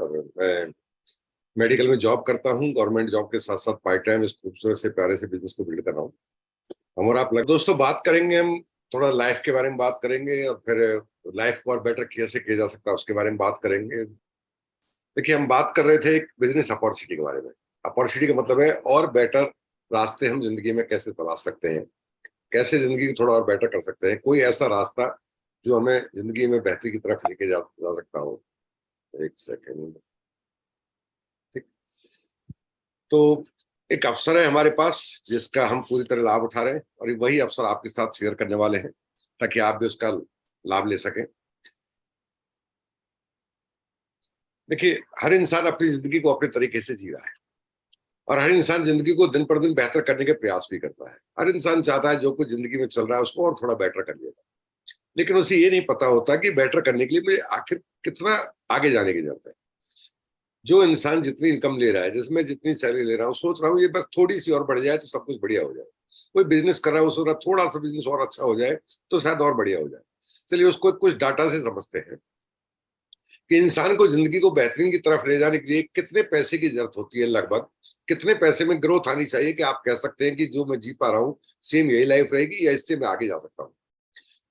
और मैं मेडिकल में जॉब करता हूँ। गवर्नमेंट जॉब के साथ साथ पार्ट टाइम इस खूबसूरत से प्यारे से बिजनेस को बिल्ड कर रहा हूँ। हम और आप दोस्तों बात करेंगे, हम थोड़ा लाइफ के बारे में बात करेंगे और फिर लाइफ को और बेटर कैसे किया जा सकता है उसके बारे में बात करेंगे। देखिए, हम बात कर रहे थे एक बिजनेस अपॉर्चुनिटी के बारे में। अपॉर्चुनिटी का मतलब है और बेटर रास्ते हम जिंदगी में कैसे तलाश सकते हैं, कैसे जिंदगी को थोड़ा और बेटर कर सकते हैं, कोई ऐसा रास्ता जो हमें जिंदगी में बेहतरी की तरफ लेके जा सकता हो। एक सेकेंड। ठीक। तो एक अवसर है हमारे पास जिसका हम पूरी तरह लाभ उठा रहे हैं और वही अवसर आपके साथ शेयर करने वाले हैं ताकि आप भी उसका लाभ ले सकें। देखिए, हर इंसान अपनी जिंदगी को अपने तरीके से जी रहा है और हर इंसान जिंदगी को दिन पर दिन बेहतर करने के प्रयास भी करता है। हर इंसान चाहता है जो कुछ जिंदगी में चल रहा है उसको और थोड़ा बेटर कर लिया, लेकिन उसे ये नहीं पता होता कि बेटर करने के लिए मुझे आखिर कितना आगे जाने की जरूरत है। जो इंसान जितनी इनकम ले रहा है, जिसमें जितनी सैलरी ले रहा हूँ, सोच रहा हूँ ये बस थोड़ी सी और बढ़ जाए तो सब कुछ बढ़िया हो जाए। कोई बिजनेस कर रहा है, वो सोच रहा थोड़ा सा बिजनेस और अच्छा हो जाए तो शायद और बढ़िया हो जाए। चलिए उसको कुछ डाटा से समझते हैं कि इंसान को जिंदगी को बेहतरीन की तरफ ले जाने के लिए कितने पैसे की जरूरत होती है, लगभग कितने पैसे में ग्रोथ आनी चाहिए कि आप कह सकते हैं कि जो मैं जी पा रहा हूँ सेम यही लाइफ रहेगी या इससे मैं आगे जा सकता हूँ।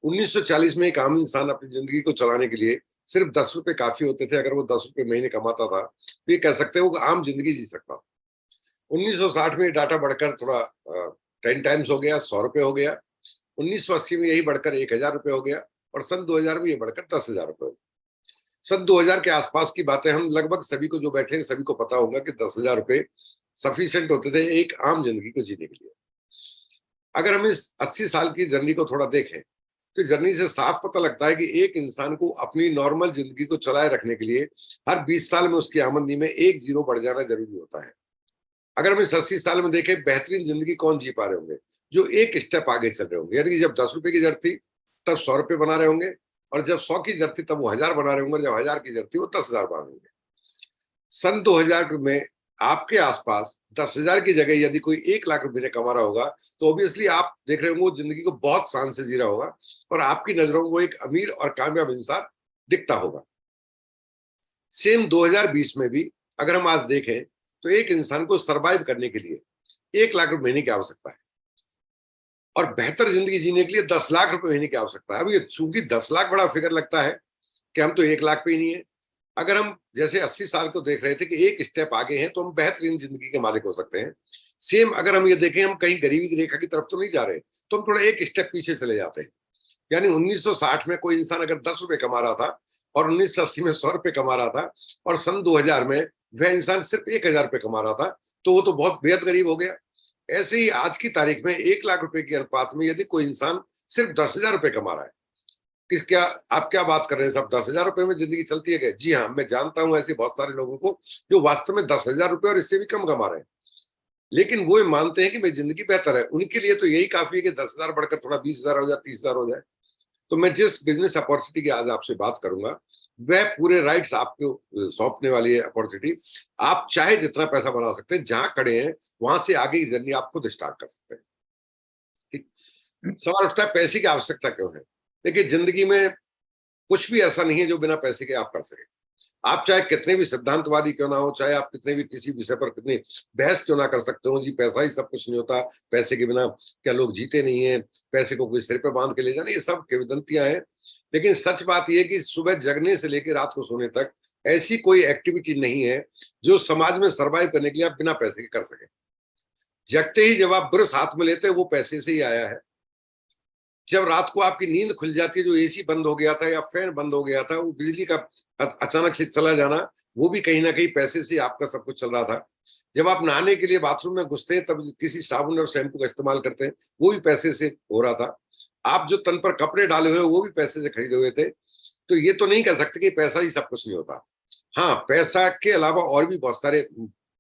1940 में एक आम इंसान अपनी जिंदगी को चलाने के लिए सिर्फ 10 रुपए काफी होते थे। अगर वो 10 रुपए महीने कमाता था तो ये कह सकते हैं वो आम जिंदगी जी सकता था। 1960 में डाटा बढ़कर थोड़ा 10 टाइम्स हो गया, 100 रुपए हो गया। 1980 में यही बढ़कर 1000 रुपए हो गया और सन 2000 में ये बढ़कर 10,000 रुपए हो गया। सन 2000 के आसपास की बातें हम लगभग सभी को जो बैठे हैं सभी को पता होगा कि 10,000 रुपए सफिशियंट होते थे एक आम जिंदगी को जीने के लिए। अगर हम इस 80 साल की जर्नी को थोड़ा देखें तो जर्नी से साफ पता लगता है कि एक इंसान को अपनी नॉर्मल जिंदगी को चलाए रखने के लिए हर 20 साल में उसकी आमदनी में एक जीरो बढ़ जाना जरूरी होता है। अगर हम इस 80 साल में देखें, बेहतरीन जिंदगी कौन जी पा रहे होंगे? जो एक स्टेप आगे चल रहे होंगे, यानी कि जब 10 रुपए की जरूरत थी तब 100 रुपए बना रहे होंगे और जब 100 की जरूरत थी तब वो 1000 बना रहे होंगे, जब 1000 की जरूरत थी वो 10,000 बना रहे होंगे। सन 2000 में आपके आसपास 10,000 की जगह यदि कोई 1 लाख रुपए ने कमा रहा होगा तो ऑब्वियसली आप देख रहे होंगे वो जिंदगी को बहुत शान से जी रहा होगा और आपकी नजरों में वो एक अमीर और कामयाब इंसान दिखता होगा। सेम 2020 में भी अगर हम आज देखें तो एक इंसान को सरवाइव करने के लिए 1 लाख रुपए महीने की आवश्यकता है और बेहतर जिंदगी जीने के लिए 10 लाख रुपए महीने की आवश्यकता है। अब ये चूंकि 10 लाख बड़ा फिगर लगता है कि हम तो 1 लाख पे ही नहीं है। अगर हम जैसे 80 साल को देख रहे थे कि एक स्टेप आगे हैं तो हम बेहतरीन जिंदगी के मालिक हो सकते हैं। सेम अगर हम ये देखें हम कहीं गरीबी की रेखा की तरफ तो नहीं जा रहे, तो हम थोड़ा एक स्टेप पीछे चले जाते हैं। यानी 1960 में कोई इंसान अगर 10 रुपए कमा रहा था और 1980 में 100 रुपए कमा रहा था और सन 2000 में वह इंसान सिर्फ 1000 रुपए कमा रहा था तो वो तो बहुत बेहद गरीब हो गया। ऐसे ही आज की तारीख में 1 लाख रुपए के अनुपात में यदि कोई इंसान सिर्फ 10,000 रुपए कमा रहा है, कि क्या आप क्या बात कर रहे हैं, सब 10,000 रुपए में जिंदगी चलती है क्या? जी हाँ, मैं जानता हूं ऐसे बहुत सारे लोगों को जो वास्तव में 10,000 रुपए और इससे भी कम कमा रहे हैं, लेकिन वो मानते हैं कि मेरी जिंदगी बेहतर है। उनके लिए तो यही काफी है कि 10,000 बढ़कर थोड़ा 20,000 हो जाए, 30,000 हो जाए। तो मैं जिस बिजनेस अपॉर्चुनिटी की आज आपसे बात करूंगा वह पूरे राइट्स आपको सौंपने वाली है अपॉर्चुनिटी। आप चाहे जितना पैसा बना सकते हैं, जहां खड़े हैं वहां से आगे की जर्नी आप खुद स्टार्ट कर सकते हैं। ठीक। सवाल उठता है पैसे की आवश्यकता क्यों है? देखिए, जिंदगी में कुछ भी ऐसा नहीं है जो बिना पैसे के आप कर सके। आप चाहे कितने भी सिद्धांतवादी क्यों ना हो, चाहे आप कितने भी किसी विषय पर कितनी बहस क्यों ना कर सकते हो, जी पैसा ही सब कुछ नहीं होता, पैसे के बिना क्या लोग जीते नहीं है, पैसे को कोई सिर पे बांध के ले जाना, ये सब किंवदंतियां हैं। लेकिन सच बात यह कि सुबह जगने से लेकर रात को सोने तक ऐसी कोई एक्टिविटी नहीं है जो समाज में सर्वाइव करने के लिए आप बिना पैसे के कर सके। जगते ही जब आप ब्रश हाथ में लेते हैं वो पैसे से ही आया है। जब रात को आपकी नींद खुल जाती है, जो एसी बंद हो गया था या फैन बंद हो गया था, वो बिजली का अचानक से चला जाना, वो भी कहीं ना कहीं पैसे से आपका सब कुछ चल रहा था। जब आप नहाने के लिए बाथरूम में घुसते हैं तब किसी साबुन और शैम्पू का इस्तेमाल करते हैं, वो भी पैसे से हो रहा था। आप जो तन पर कपड़े डाले हुए वो भी पैसे से खरीदे हुए थे। तो ये तो नहीं कह सकते कि पैसा ही सब कुछ नहीं होता। हाँ, पैसा के अलावा और भी बहुत सारे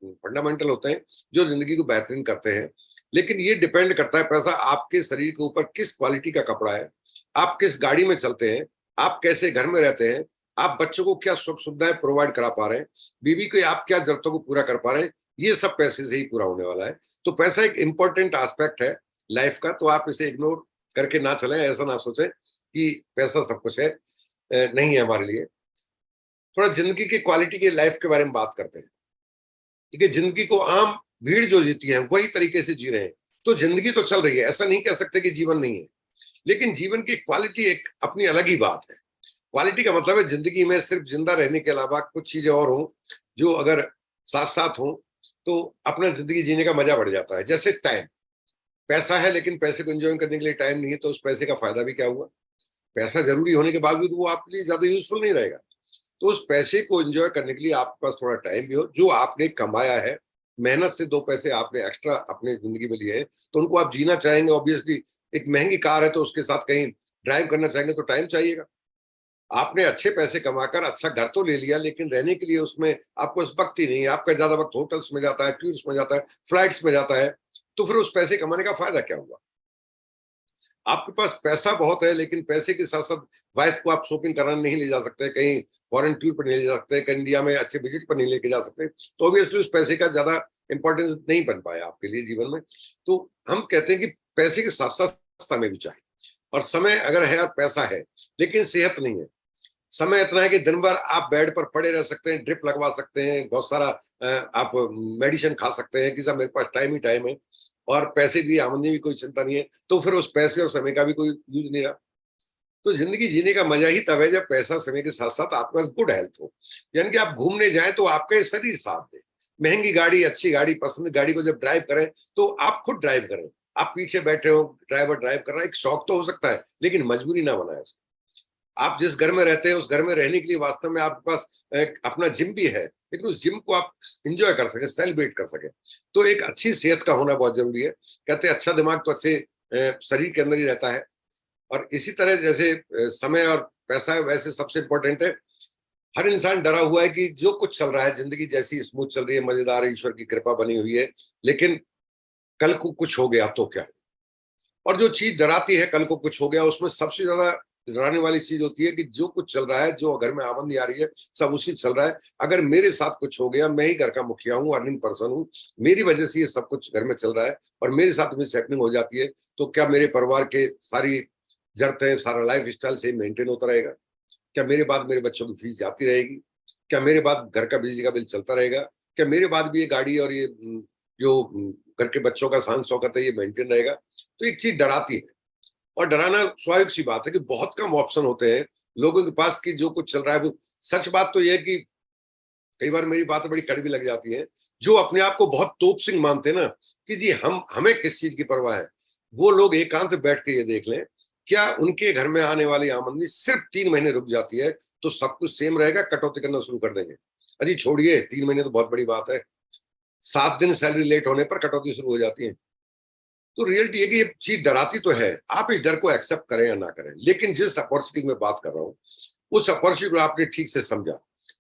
फंडामेंटल होते हैं जो जिंदगी को बेहतरीन करते हैं, लेकिन ये डिपेंड करता है पैसा आपके शरीर के ऊपर किस क्वालिटी का कपड़ा है, आप किस गाड़ी में चलते हैं, आप कैसे घर में रहते हैं, आप बच्चों को क्या सुख सुविधाएं प्रोवाइड करा पा रहे हैं, बीवी को आप क्या जरूरतों को पूरा कर पा रहे हैं, ये सब पैसे से ही पूरा होने वाला है। तो पैसा एक इंपॉर्टेंट एस्पेक्ट है लाइफ का, तो आप इसे इग्नोर करके ना चलें, ऐसा ना सोचें कि पैसा सब कुछ है, नहीं है हमारे लिए। थोड़ा जिंदगी की क्वालिटी के लाइफ के बारे में बात करते हैं। देखिए, जिंदगी को आम भीड़ जो जीती है वही तरीके से जी रहे हैं, तो जिंदगी तो चल रही है, ऐसा नहीं कह सकते कि जीवन नहीं है। लेकिन जीवन की क्वालिटी एक अपनी अलग ही बात है। क्वालिटी का मतलब है जिंदगी में सिर्फ जिंदा रहने के अलावा कुछ चीजें और हो जो अगर साथ साथ हो तो अपना जिंदगी जीने का मजा बढ़ जाता है। जैसे टाइम, पैसा है लेकिन पैसे को एंजॉय करने के लिए टाइम नहीं है, तो उस पैसे का फायदा भी क्या हुआ। पैसा जरूरी होने के बावजूद वो आपके लिए ज्यादा यूजफुल नहीं रहेगा। तो उस पैसे को एंजॉय करने के लिए आपके पास थोड़ा टाइम भी हो, जो आपने कमाया है, मेहनत से दो पैसे आपने एक्स्ट्रा अपने जिंदगी में लिए हैं, तो उनको आप जीना चाहेंगे। ऑब्वियसली एक महंगी कार है तो उसके साथ कहीं ड्राइव करना चाहेंगे तो टाइम चाहिएगा। आपने अच्छे पैसे कमाकर अच्छा घर तो ले लिया, लेकिन रहने के लिए उसमें आपको वक्त ही नहीं है। आपका ज्यादा वक्त होटल्स में जाता है, टूर्स में जाता है, फ्लाइट्स में जाता है, तो फिर उस पैसे कमाने का फायदा क्या हुआ। आपके पास पैसा बहुत है लेकिन पैसे के साथ साथ वाइफ को आप शॉपिंग कराने नहीं ले जा सकते, कहीं फॉरेन टूर पर नहीं ले जा सकते, कहीं इंडिया में अच्छे विजिट पर नहीं लेके जा सकते, तो ऑब्वियसली उस पैसे का ज्यादा इंपॉर्टेंस नहीं बन पाया आपके लिए जीवन में। तो हम कहते हैं कि पैसे के साथ साथ समय भी चाहिए। और समय अगर है और पैसा है लेकिन सेहत नहीं है, समय इतना है कि दिन भर आप बेड पर पड़े रह सकते हैं, ड्रिप लगवा सकते हैं, बहुत सारा आप मेडिसिन खा सकते हैं कि साहब मेरे पास टाइम ही टाइम है, और पैसे भी, आमदनी भी कोई चिंता नहीं है, तो फिर उस पैसे और समय का भी कोई यूज नहीं रहा। तो जिंदगी जीने का मजा ही तब है जब पैसा समय के साथ साथ आपके पास गुड हेल्थ हो। यानी कि आप घूमने जाएं तो आपका ये शरीर साथ दे। महंगी गाड़ी, अच्छी गाड़ी, पसंद गाड़ी को जब ड्राइव करें तो आप खुद ड्राइव करें। आप पीछे बैठे हो, ड्राइवर ड्राइव कर रहा है, एक शौक तो हो सकता है लेकिन मजबूरी ना बनाए। आप जिस घर में रहते हैं उस घर में रहने के लिए वास्तव में आपके पास एक अपना जिम भी है, लेकिन उस जिम को आप इंजॉय कर सके, सेलिब्रेट कर सके। तो एक अच्छी सेहत का होना बहुत जरूरी है। कहते हैं अच्छा दिमाग तो अच्छे शरीर के अंदर ही रहता है। और इसी तरह जैसे समय और पैसा है वैसे सबसे इंपॉर्टेंट है, हर इंसान डरा हुआ है कि जो कुछ चल रहा है, जिंदगी जैसी स्मूथ चल रही है, मजेदार है, ईश्वर की कृपा बनी हुई है, लेकिन कल को कुछ हो गया तो क्या। और जो चीज डराती है कल को कुछ हो गया, उसमें सबसे ज्यादा डराने वाली चीज होती है कि जो कुछ चल रहा है, जो घर में आमदनी आ रही है, सब उसी चल रहा है, अगर मेरे साथ कुछ हो गया, मैं ही घर का मुखिया हूँ, अर्निंग पर्सन हूँ, मेरी वजह से ये सब कुछ घर में चल रहा है और मेरे साथ मिस हैपनिंग हो जाती है, तो क्या मेरे परिवार के सारी जरूरतें, सारा लाइफ स्टाइल से मेंटेन होता रहेगा? क्या मेरे बाद मेरे बच्चों की फीस जाती रहेगी? क्या मेरे बाद घर का बिजली का बिल चलता रहेगा? क्या मेरे बाद भी ये गाड़ी और ये जो घर के बच्चों का शान शौकत है ये मेंटेन रहेगा? तो एक चीज डराती है। और डराना स्वाभाविक सी बात है कि बहुत कम ऑप्शन होते हैं लोगों के पास कि जो कुछ चल रहा है वो सच। बात तो यह है कि कई बार मेरी बात बड़ी कड़वी लग जाती है, जो अपने आप को बहुत तोप सिंह मानते हैं ना कि जी हम हमें किस चीज की परवाह है, वो लोग एकांत बैठ के ये देख लें, क्या उनके घर में आने वाली आमदनी सिर्फ 3 महीने रुक जाती है तो सब कुछ सेम रहेगा, कटौती करना शुरू कर देंगे? अजी छोड़िए, 3 महीने तो बहुत बड़ी बात है, 7 दिन सैलरी लेट होने पर कटौती शुरू हो जाती है। तो रियलिटी है कि ये चीज डराती तो है, आप इस डर को एक्सेप्ट करें या ना करें, लेकिन जिस अपॉर्चुनिटी में बात कर रहा हूं उस अपॉर्चुनिटी को आपने ठीक से समझा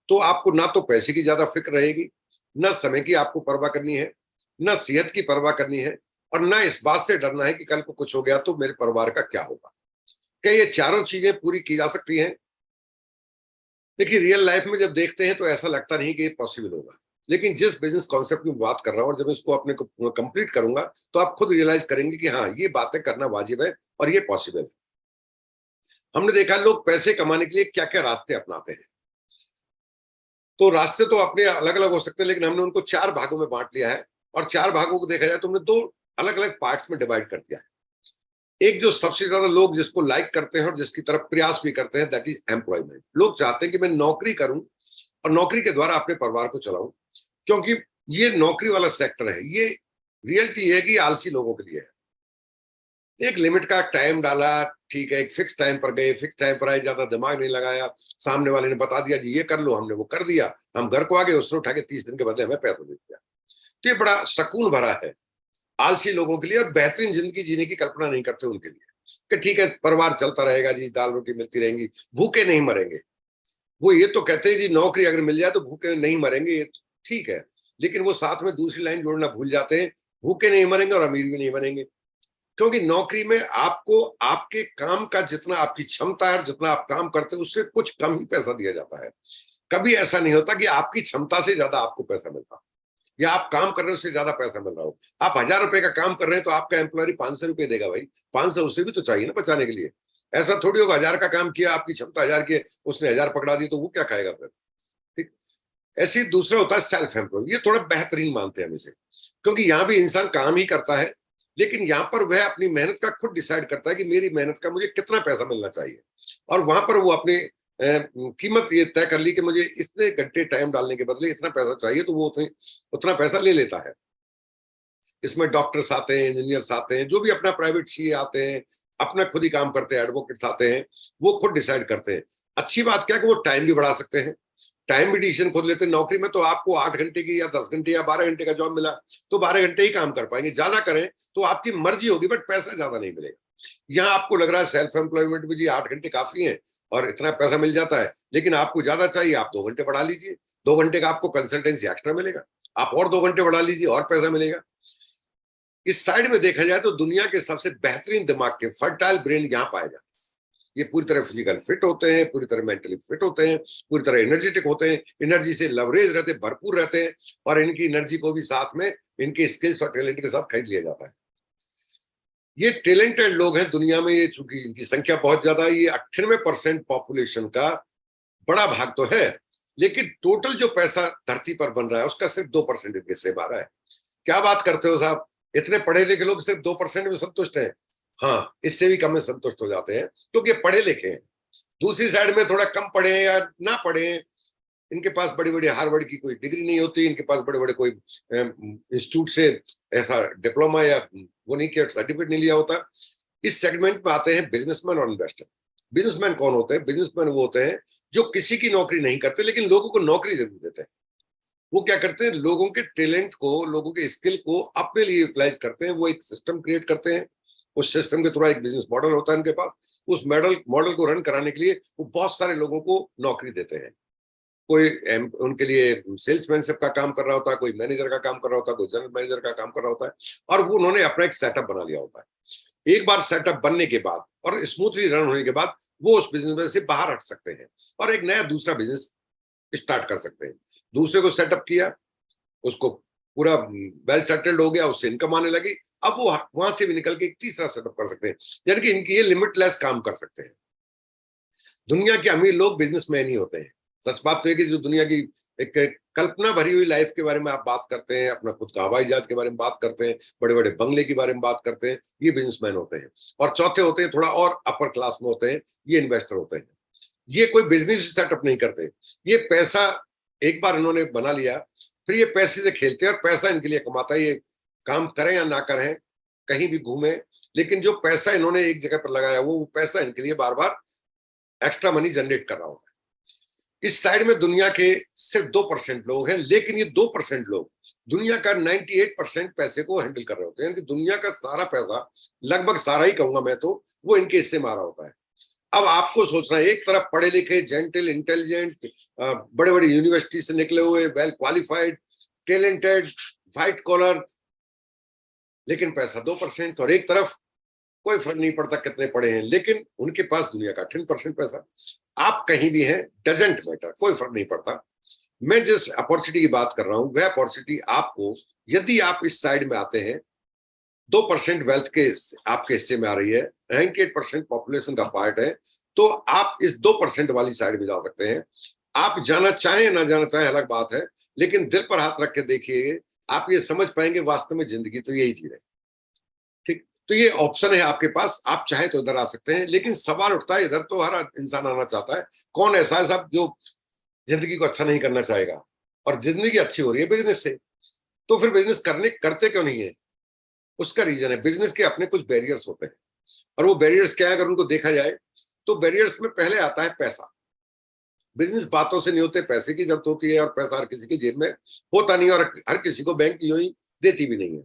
तो आपको ना तो पैसे की ज्यादा फिक्र रहेगी, ना समय की आपको परवाह करनी है, ना सेहत की परवाह करनी है, और ना इस बात से डरना है कि कल को कुछ हो गया तो मेरे परिवार का क्या होगा। क्या ये चारों चीजें पूरी की जा सकती हैं? देखिए, रियल लाइफ में जब देखते हैं तो ऐसा लगता नहीं कि ये पॉसिबल होगा, लेकिन जिस बिजनेस कॉन्सेप्ट की बात कर रहा हूं और जब इसको अपने को कंप्लीट करूंगा तो आप खुद रियलाइज करेंगे कि हाँ, ये बातें करना वाजिब है और ये पॉसिबल है। हमने देखा लोग पैसे कमाने के लिए क्या क्या रास्ते अपनाते हैं। तो रास्ते तो अपने अलग अलग हो सकते हैं, लेकिन हमने उनको 4 भागों में बांट लिया है, और 4 भागों को देखा जाए तो हमने 2 अलग अलग पार्ट्स में डिवाइड कर दिया है। एक जो सबसे ज्यादा लोग जिसको लाइक करते हैं और जिसकी तरफ प्रयास भी करते हैं, दैट इज एम्प्लॉयमेंट। लोग चाहते हैं कि मैं नौकरी करूं और नौकरी के द्वारा अपने परिवार को चलाऊं, क्योंकि ये नौकरी वाला सेक्टर है, ये रियलिटी है कि आलसी लोगों के लिए है। एक लिमिट का टाइम डाला, ठीक है, एक फिक्स टाइम पर गए, फिक्स टाइम पर आए, ज्यादा दिमाग नहीं लगाया, सामने वाले ने बता दिया जी ये कर लो, हमने वो कर दिया, हम घर को आ गए, उसने उठा के 30 दिन के बदले हमें पैसा दे दिया। तो ये बड़ा सुकून भरा है आलसी लोगों के लिए, और बेहतरीन जिंदगी जीने की कल्पना नहीं करते उनके लिए कि ठीक है परिवार चलता रहेगा जी, दाल रोटी मिलती रहेंगी, भूखे नहीं मरेंगे। वो ये तो कहते हैं जी नौकरी अगर मिल जाए तो भूखे नहीं मरेंगे, ये ठीक है, लेकिन वो साथ में दूसरी लाइन जोड़ना भूल जाते हैं, भूखे नहीं मरेंगे और अमीर भी नहीं बनेंगे। क्योंकि नौकरी में आपको आपके काम का जितना आपकी क्षमता है और जितना आप काम करते हैं उससे कुछ कम ही पैसा दिया जाता है। कभी ऐसा नहीं होता कि आपकी क्षमता से ज्यादा आपको पैसा मिलता या आप काम कर रहे हो उससे ज्यादा पैसा मिल रहा हो। आप 1,000 रुपए का काम कर रहे हैं तो आपका एम्प्लॉय 500 रुपए देगा भाई, 500 उसे भी तो चाहिए ना बचाने के लिए। ऐसा थोड़ी होगा 1,000 का काम किया, आपकी क्षमता 1,000 की, उसने 1,000 पकड़ा दी तो वो क्या खाएगा फिर? ऐसे ही दूसरा होता है सेल्फ एम्प्लॉय। ये थोड़ा बेहतरीन मानते हैं हम इसे, क्योंकि यहाँ भी इंसान काम ही करता है, लेकिन यहाँ पर वह अपनी मेहनत का खुद डिसाइड करता है कि मेरी मेहनत का मुझे कितना पैसा मिलना चाहिए, और वहां पर वो अपनी कीमत ये तय कर ली कि मुझे इतने घंटे टाइम डालने के बदले इतना पैसा चाहिए, तो वो उतना पैसा ले लेता है। इसमें डॉक्टर्स आते हैं, इंजीनियर्स आते हैं, जो भी अपना प्राइवेट सीए आते हैं, अपना खुद ही काम करते हैं, एडवोकेट्स आते हैं, वो खुद डिसाइड करते हैं। अच्छी बात क्या है कि वो टाइम भी बढ़ा सकते हैं, टाइम भी डिसीजन खुद लेते हैं। नौकरी में तो आपको 8 घंटे की या 10 घंटे या 12 घंटे का जॉब मिला तो 12 घंटे ही काम कर पाएंगे, ज्यादा करें तो आपकी मर्जी होगी, बट पैसा ज्यादा नहीं मिलेगा। यहाँ आपको लग रहा है सेल्फ एम्प्लॉयमेंट में जी 8 घंटे काफी है और इतना पैसा मिल जाता है, लेकिन आपको ज्यादा चाहिए, आप 2 घंटे बढ़ा लीजिए, 2 घंटे का आपको कंसल्टेंसी एक्स्ट्रा मिलेगा, आप और 2 घंटे बढ़ा लीजिए और पैसा मिलेगा। इस साइड में देखा जाए तो दुनिया के सबसे बेहतरीन दिमाग के फर्टाइल ब्रेन यहाँ पाए जाते हैं। ये पूरी तरह फिजिकल फिट होते हैं, पूरी तरह मेंटली फिट होते हैं, पूरी तरह एनर्जेटिक होते हैं, एनर्जी से लवरेज रहते हैं, भरपूर रहते हैं, और इनकी एनर्जी को भी साथ में इनके स्किल्स और टैलेंट के साथ खरीद लिया जाता है। ये टैलेंटेड लोग हैं दुनिया में, ये चूंकि इनकी संख्या बहुत ज्यादा है, ये 98% पॉपुलेशन का बड़ा भाग तो है, लेकिन टोटल जो पैसा धरती पर बन रहा है उसका सिर्फ 2% इनके से आ रहा है। क्या बात करते हो साहब, इतने पढ़े लिखे लोग सिर्फ 2% में संतुष्ट हैं? हाँ, इससे भी कम में संतुष्ट हो जाते हैं, क्योंकि पढ़े लिखे हैं। दूसरी साइड में थोड़ा कम पढ़े हैं या ना पढ़े हैं, इनके पास बड़ी बड़ी हार्वर्ड की कोई डिग्री नहीं होती, इनके पास बड़े बड़े कोई इंस्टीट्यूट से ऐसा डिप्लोमा या वो नहीं किया, सर्टिफिकेट नहीं लिया होता। इस सेगमेंट में आते हैं बिजनेसमैन और इन्वेस्टर। बिजनेसमैन कौन होते हैं? बिजनेसमैन वो होते हैं जो किसी की नौकरी नहीं करते, लेकिन लोगों को नौकरी जरूर देते हैं। वो क्या करते हैं, लोगों के टैलेंट को, लोगों के स्किल को अपने लिए यूटिलाइज करते हैं। वो एक सिस्टम क्रिएट करते हैं, उस सिस्टम के थ्रू एक बिजनेस मॉडल होता है उनके पास, उस मॉडल को रन कराने के लिए वो बहुत सारे लोगों को नौकरी देते हैं। कोई उनके लिए सेल्समैनशिप का काम कर रहा होता है, कोई मैनेजर का काम कर रहा होता है, कोई जनरल मैनेजर का काम कर रहा होता है, और वो उन्होंने अपना एक सेटअप बना लिया होता है। एक बार सेटअप बनने के बाद और स्मूथली रन होने के बाद वो उस बिजनेस में से बाहर हट सकते हैं और एक नया दूसरा बिजनेस स्टार्ट कर सकते हैं। दूसरे को सेटअप किया, उसको पूरा वेल सेटल्ड हो गया, उससे इनकम आने लगी, अब वो वहां से भी निकल के एक तीसरा सेटअप कर सकते हैं। यानी कि इनकी ये लिमिटलेस काम कर सकते हैं। दुनिया के अमीर लोग बिजनेसमैन ही होते हैं। सच बात तो है कि जो दुनिया की एक कल्पना भरी हुई लाइफ के बारे में आप बात करते हैं, अपना खुद का हवाई जहाज के बारे में बात करते हैं, बड़े बड़े बंगले के बारे में बात करते हैं, ये बिजनेसमैन होते हैं। और चौथे होते हैं, थोड़ा और अपर क्लास में होते हैं, ये इन्वेस्टर होते हैं। ये कोई बिजनेस सेटअप नहीं करते, ये पैसा एक बार इन्होंने बना लिया, फिर ये पैसे से खेलते हैं और पैसा इनके लिए कमाता है। ये काम करें या ना करें, कहीं भी घूमे, लेकिन जो पैसा इन्होंने एक जगह पर लगाया वो पैसा इनके लिए बार बार एक्स्ट्रा मनी जनरेट कर रहा होता है। इस साइड में दुनिया के सिर्फ 2% लोग हैं, लेकिन ये 2% लोग दुनिया का 98% पैसे को हैंडल कर रहे होते हैं। दुनिया का सारा पैसा, लगभग सारा ही कहूंगा मैं तो, वो इनके हिस्से में आ रहा होता है। अब आपको सोचना है, एक तरफ पढ़े लिखे, जेंटल, इंटेलिजेंट, बड़े बड़े यूनिवर्सिटी से निकले हुए, well qualified, talented, white collar, लेकिन पैसा 2%। और एक तरफ कोई फर्क नहीं पड़ता कितने पढ़े हैं, लेकिन उनके पास दुनिया का 10% पैसा। आप कहीं भी हैं, डजेंट मैटर, कोई फर्क नहीं पड़ता। मैं जिस अपॉर्चुनिटी की बात कर रहा हूं, वह अपॉर्चुनिटी आपको, यदि आप इस साइड में आते हैं, 2% वेल्थ के आपके हिस्से में आ रही है, 98% पॉपुलेशन का पार्ट है, तो आप इस 2% वाली साइड में जा सकते हैं। आप जाना चाहें ना जाना चाहें अलग बात है, लेकिन दिल पर हाथ रख के देखिए, आप ये समझ पाएंगे वास्तव में जिंदगी तो यही चीज है। ठीक, तो ये ऑप्शन है आपके पास, आप चाहे तो इधर आ सकते हैं, लेकिन सवाल उठता है, इधर तो हर इंसान आना चाहता है, कौन ऐसा है साहब जो जिंदगी को अच्छा नहीं करना चाहेगा? और जिंदगी अच्छी हो रही है बिजनेस से, तो फिर बिजनेस करते क्यों नहीं है? उसका रीजन है, बिजनेस के अपने कुछ बैरियर्स होते हैं। और वो बैरियर्स क्या है, अगर उनको देखा जाए तो बैरियर्स में पहले आता है पैसा। बिजनेस बातों से नहीं होते, पैसे की जरूरत होती है, और पैसा हर किसी की जेब में होता नहीं, और हर किसी को बैंक यूं ही देती भी नहीं है।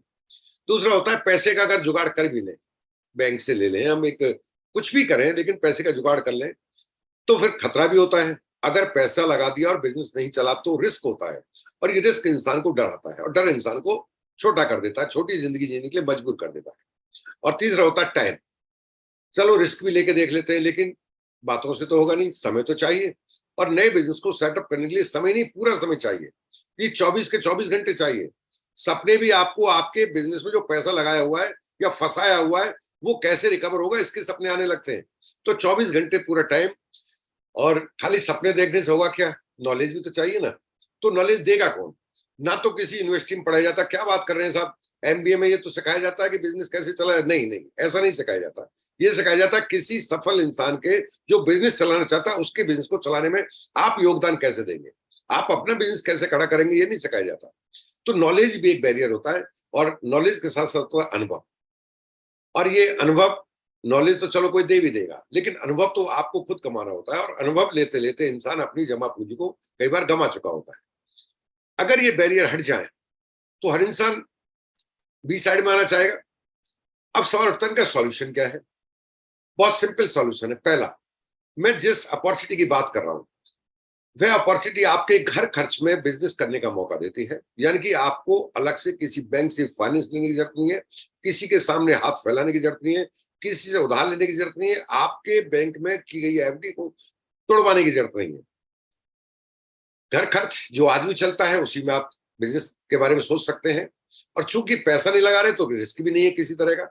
दूसरा होता है पैसे का अगर जुगाड़ कर भी लें, बैंक से ले लें, हम एक कुछ भी करें लेकिन पैसे का जुगाड़ कर लें, तो फिर खतरा भी होता है। अगर पैसा लगा दिया और बिजनेस नहीं चला तो रिस्क होता है, और ये रिस्क इंसान को डराता है, और डर इंसान को छोटा कर देता है, छोटी जिंदगी जीने के लिए मजबूर कर देता है। और तीसरा होता है टाइम। चलो रिस्क भी लेके देख लेते हैं, लेकिन बातों से तो होगा नहीं, समय तो चाहिए। और नए बिजनेस को सेटअप करने के लिए समय नहीं, पूरा समय चाहिए, ये 24 के 24 घंटे चाहिए। सपने भी आपको आपके बिजनेस में जो पैसा लगाया हुआ है या फंसाया हुआ है वो कैसे रिकवर होगा, इसके सपने आने लगते हैं। तो 24 घंटे पूरा टाइम, और खाली सपने देखने से होगा क्या? नॉलेज भी तो चाहिए ना। तो नॉलेज देगा कौन? ना तो किसी यूनिवर्सिटी में पढ़ाया जाता, क्या बात कर रहे हैं साहब, एमबीए में ये तो सिखाया जाता है कि बिजनेस कैसे चला, नहीं नहीं, ऐसा नहीं सिखाया जाता। ये सिखाया जाता है किसी सफल इंसान के जो बिजनेस चलाना चाहता है उसके बिजनेस को चलाने में आप योगदान कैसे देंगे, आप अपना बिजनेस कैसे खड़ा करेंगे, ये नहीं सिखाया जाता। तो नॉलेज भी एक बैरियर होता है, और नॉलेज के साथ साथ होता है अनुभव। और ये अनुभव, नॉलेज तो चलो कोई दे भी देगा, लेकिन अनुभव तो आपको खुद कमाना होता है, और अनुभव लेते लेते इंसान अपनी जमा पूंजी को कई बार गंवा चुका होता है। अगर ये बैरियर हट जाए तो हर इंसान बी साइड में आना चाहेगा। अब सवाल उठता है, सॉल्यूशन क्या है? बहुत सिंपल सॉल्यूशन है। पहला, मैं जिस अपॉर्चुनिटी की बात कर रहा हूं वह अपॉर्चुनिटी आपके घर खर्च में बिजनेस करने का मौका देती है। यानी कि आपको अलग से किसी बैंक से फाइनेंस लेने की जरूरत नहीं है, किसी के सामने हाथ फैलाने की जरूरत नहीं है, किसी से उधार लेने की जरूरत नहीं है, आपके बैंक में की गई एफडी को तोड़वाने की जरूरत नहीं है। घर खर्च जो आदमी चलता है उसी में आप बिजनेस के बारे में सोच सकते हैं। और चूंकि पैसा नहीं लगा रहे तो रिस्क भी नहीं है किसी तरह का।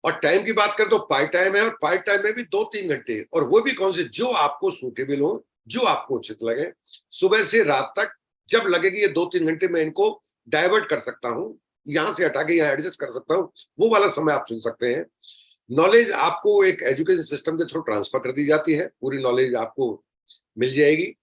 और टाइम की बात करें तो पार्ट टाइम है, और पार्ट टाइम में भी 2-3 घंटे, और वो भी कौन से, जो आपको सूटेबल हो, जो आपको उचित लगे। सुबह से रात तक जब लगेगी ये 2-3 घंटे मैं इनको डाइवर्ट कर सकता हूं, यहां से हटा के यहां एडजस्ट कर सकता हूं, वो वाला समय आप चुन सकते हैं। नॉलेज आपको एक एजुकेशन सिस्टम के थ्रू ट्रांसफर कर दी जाती है, पूरी नॉलेज आपको मिल जाएगी।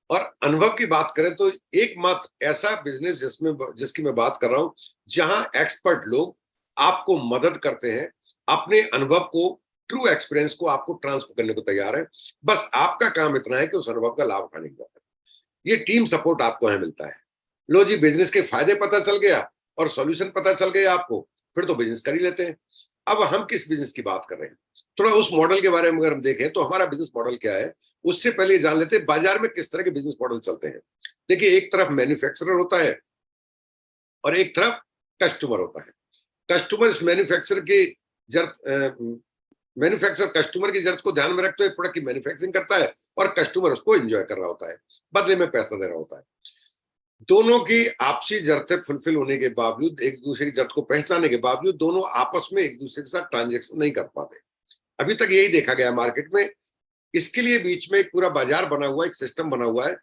और अनुभव की बात करें तो एकमात्र ऐसा बिजनेस जिसकी मैं बात कर रहा हूं जहां एक्सपर्ट लोग आपको मदद करते हैं, अपने अनुभव को, ट्रू एक्सपीरियंस को आपको ट्रांसफर करने को तैयार है। बस आपका काम इतना है कि उस अनुभव का लाभ उठाने की बात है। ये टीम सपोर्ट आपको यहाँ मिलता है। लो जी, बिजनेस के फायदे पता चल गया और सॉल्यूशन पता चल गया आपको, फिर तो बिजनेस कर ही लेते हैं। अब हम किस बिजनेस की बात कर रहे हैं, थोड़ा उस मॉडल के बारे में अगर हम देखें तो हमारा बिजनेस मॉडल क्या है, उससे पहले जान लेते हैं बाजार में किस तरह के बिजनेस मॉडल चलते हैं। देखिए, एक तरफ मैन्युफैक्चरर होता है और एक तरफ कस्टमर होता है। कस्टमर इस मैन्युफैक्चरर की जरूरत, मैन्युफैक्चरर कस्टमर की जरूरत को ध्यान में रखते हुए प्रोडक्ट की मैन्युफैक्चरिंग करता है, और कस्टमर उसको एंजॉय कर रहा होता है, बदले में पैसा दे रहा होता है। दोनों की आपसी जरूरतें फुलफिल होने के बावजूद, एक दूसरे की जरूरत को पहचानने के बावजूद, दोनों आपस में एक दूसरे के साथ ट्रांजेक्शन नहीं कर पाते। अभी तक यही देखा गया मार्केट में। इसके लिए बीच में एक पूरा बाजार बना हुआ, एक सिस्टम बना हुआ है।